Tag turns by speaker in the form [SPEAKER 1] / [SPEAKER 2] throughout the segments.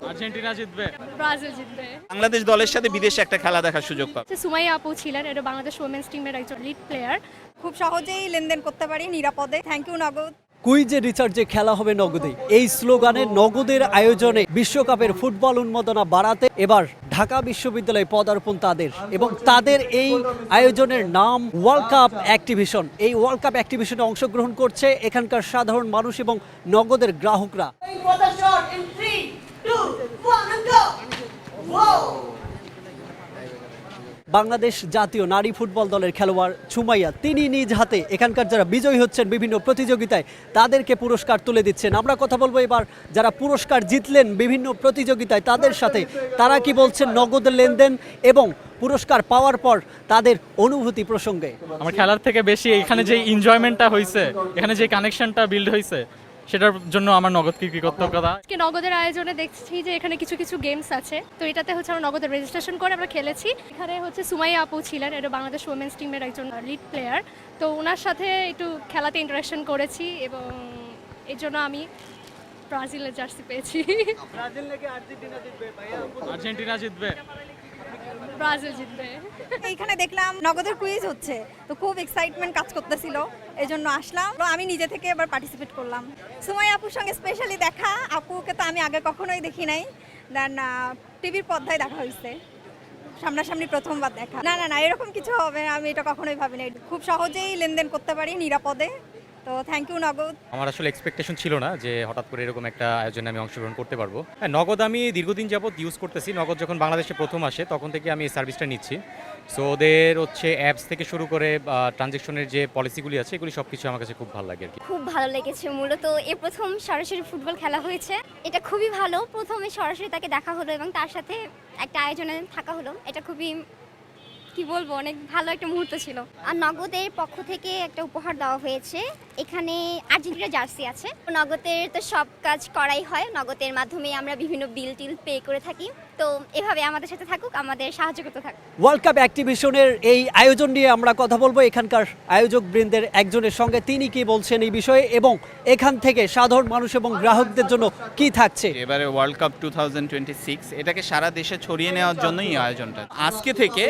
[SPEAKER 1] Argentina জিতবে,
[SPEAKER 2] Brazil জিতবে।
[SPEAKER 3] বাংলাদেশ দলের সাথে বিদেশে একটা খেলা দেখার সুযোগ পাবে।
[SPEAKER 2] সুমাইয়া আপু ছিলেন, এটা বাংলাদেশ ওমেন্স টিমের একজন লিড প্লেয়ার।
[SPEAKER 4] খুব সহজেই লেনদেন করতে পারি নিরাপদে। থ্যাংক ইউ নগদ।
[SPEAKER 5] কুইজে রিচার্জে খেলা হবে নগদে, এই স্লোগানে নগদের আয়োজনে বিশ্বকাপের ফুটবল উন্মাদনা বাড়াতে এবার ঢাকা বিশ্ববিদ্যালয়ে পদার্পণ তাদের, এবং তাদের এই আয়োজনের নাম ওয়ার্ল্ড কাপ অ্যাক্টিভিশন। এই ওয়ার্ল্ড কাপ অ্যাক্টিভিশনে অংশগ্রহণ করছে এখানকার সাধারণ মানুষ এবং নগদের গ্রাহকরা। বাংলাদেশ জাতীয় নারী ফুটবল দলের খেলোয়াড় সুমাইয়া, তিনি নিজ হাতে এখানকার যারা বিজয়ী হচ্ছেন বিভিন্ন প্রতিযোগিতায় তাদেরকে পুরস্কার তুলে দিচ্ছেন। আমরা কথা বলবো এবার যারা পুরস্কার জিতলেন বিভিন্ন প্রতিযোগিতায় তাদের সাথে, তারা কি বলছেন নগদ লেনদেন এবং পুরস্কার পাওয়ার পর তাদের অনুভূতি প্রসঙ্গে।
[SPEAKER 1] আমার খেলার থেকে বেশি এখানে যে এনজয়মেন্টটা হয়েছে, এখানে যে কানেকশনটা বিল্ড হয়েছে, সেটার জন্য আমার নগদ কৃতজ্ঞতা।
[SPEAKER 2] আজকে নগদের আয়োজনে দেখছি যে এখানে কিছু কিছু গেমস আছে, তো এটাতে হচ্ছে আমরা নগদের রেজিস্ট্রেশন করে আমরা খেলেছি। এখানে হচ্ছে সুমাইয়া আপু ছিলেন, এটা বাংলাদেশ ওমেন্স টিমের একজন লিড প্লেয়ার। তো ওনার সাথে একটু খেলাতে ইন্টারাকশন করেছি এবং এই জন্য আমি ব্রাজিলের জার্সি পেয়েছি।
[SPEAKER 1] আর্জেন্টিনা জিতবে,
[SPEAKER 2] ব্রাজিল জিতবে।
[SPEAKER 4] এইখানে দেখলাম নগদের কুইজ হচ্ছে, তো খুব এক্সাইটমেন্ট কাজ করতেছিল, এই জন্য আসলাম। তো আমি নিজে থেকে এবার পার্টিসিপেট করলাম। সুমাইয়া আপুর সঙ্গে স্পেশালি দেখা, আপুকে তো আমি আগে কখনোই দেখি নাই, দেন টিভির পর্দায় দেখা হয়েছে, সামনাসামনি প্রথমবার দেখা। না না না, এরকম কিছু হবে না, আমি এটা কখনোই ভাবিনি। খুব সহজেই লেনদেন করতে পারি নিরাপদে। তো থ্যাংক ইউ নগদ।
[SPEAKER 6] আমার আসলে এক্সপেকটেশন ছিল না যে হঠাৎ করে এরকম একটা আয়োজনে আমি অংশগ্রহণ করতে পারবো। হ্যাঁ, নগদ আমি দীর্ঘদিন যাবত ইউজ করতেছি। নগদ যখন বাংলাদেশে প্রথম আসে তখন থেকে আমি এই সার্ভিসটা নিচ্ছি। সো ওদের হচ্ছে অ্যাপস থেকে শুরু করে ট্রানজ্যাকশনের যে পলিসিগুলি আছে এগুলি সব কিছু আমার কাছে খুব ভালো লাগে আর কি।
[SPEAKER 7] খুব ভালো লেগেছে। মূলত এই প্রথম সরাসরি ফুটবল খেলা হয়েছে, এটা খুবই ভালো। প্রথমে সরাসরি তাকে দেখা হলো এবং তার সাথে একটা আয়োজনে থাকা হলো, এটা খুবই কি বলবো, অনেক ভালো একটা মুহূর্ত ছিল। আর নগদের পক্ষ থেকে একটা উপহার দেওয়া হয়েছে, এখানে আর্জেন্টিনা জার্সি আছে। নগদের তো সব কাজ করাই হয়, নগদের মাধ্যমে আমরা বিভিন্ন বিল টিল পে করে থাকি। তো এভাবে আমাদের সাথে থাকুক, আমাদের সাহায্য করতে থাকুক।
[SPEAKER 5] ওয়ার্ল্ড কাপ অ্যাক্টিভিশনের এই আয়োজন নিয়ে আমরা কথা বলবো এখানকার আয়োজক বৃন্দের একজনের সঙ্গে, তিনি কি বলছেন এই বিষয়ে এবং এখান থেকে সাধারণ মানুষ এবং গ্রাহকদের জন্য কি থাকছে।
[SPEAKER 3] এবারে ওয়ার্ল্ড কাপ 2026 এটাকে সারা দেশে ছড়িয়ে নেওয়ার জন্যই এই আয়োজনটা। আজকে থেকে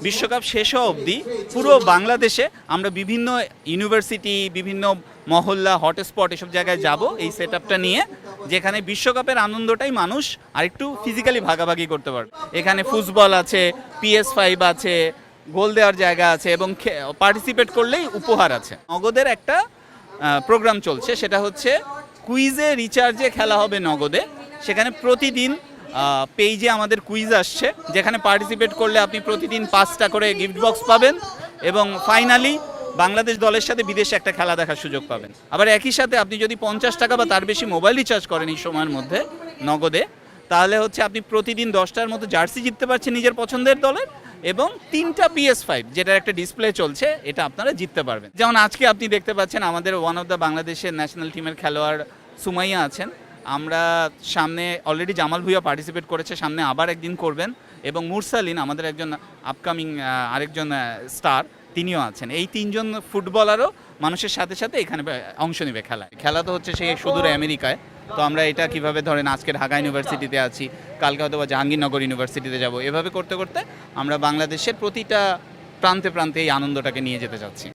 [SPEAKER 3] বিশ্বকাপ শেষ হওয়া অবধি পুরো বাংলাদেশে আমরা বিভিন্ন ইউনিভার্সিটি, বিভিন্ন মহল্লা, হটস্পট এসব জায়গায় যাব এই সেট আপটা নিয়ে, যেখানে বিশ্বকাপের আনন্দটাই মানুষ আরেকটু ফিজিক্যালি ভাগাভাগি করতে পারবে। এখানে ফুটবল আছে, PS5 আছে, গোল দেওয়ার জায়গা আছে এবং পার্টিসিপেট করলেই উপহার আছে। নগদের একটা প্রোগ্রাম চলছে, সেটা হচ্ছে কুইজে রিচার্জে খেলা হবে নগদে। সেখানে প্রতিদিন পেজে আমাদের কুইজ আসছে, যেখানে পার্টিসিপেট করলে আপনি প্রতিদিন 5টা করে গিফট বক্স পাবেন এবং ফাইনালি বাংলাদেশ দলের সাথে বিদেশে একটা খেলা দেখার সুযোগ পাবেন। আবার একই সাথে আপনি যদি 50 টাকা বা তার বেশি মোবাইল রিচার্জ করেন এই সময়ের মধ্যে নগদে, তাহলে হচ্ছে আপনি প্রতিদিন 10টার মতো জার্সি জিততে পারছেন নিজের পছন্দের দলের, এবং 3টা PS5 যেটার একটা ডিসপ্লে চলছে, এটা আপনারা জিততে পারবেন। যেমন আজকে আপনি দেখতে পাচ্ছেন আমাদের ওয়ান অফ দ্য বাংলাদেশের ন্যাশনাল টিমের খেলোয়াড় সুমাইয়া আছেন। আমরা সামনে অলরেডি জামাল ভুইয়া পার্টিসিপেট করেছে, সামনে আবার একদিন করবেন, এবং মুরসালিন আমাদের একজন আপকামিং আরেকজন স্টার, তিনিও আছেন। এই 3জন ফুটবলারও মানুষের সাথে সাথে এখানে অংশ নেবে খেলায়। খেলা তো হচ্ছে সেই সুদূরে আমেরিকায়, তো আমরা এটা কিভাবে ধরেন আজকে ঢাকা ইউনিভার্সিটিতে আছি, কালকে হয়তো বা জাহাঙ্গীরনগর ইউনিভার্সিটিতে যাব, এভাবে করতে করতে আমরা বাংলাদেশের প্রতিটা প্রান্তে প্রান্তে এই আনন্দটাকে নিয়ে যেতে চাচ্ছি।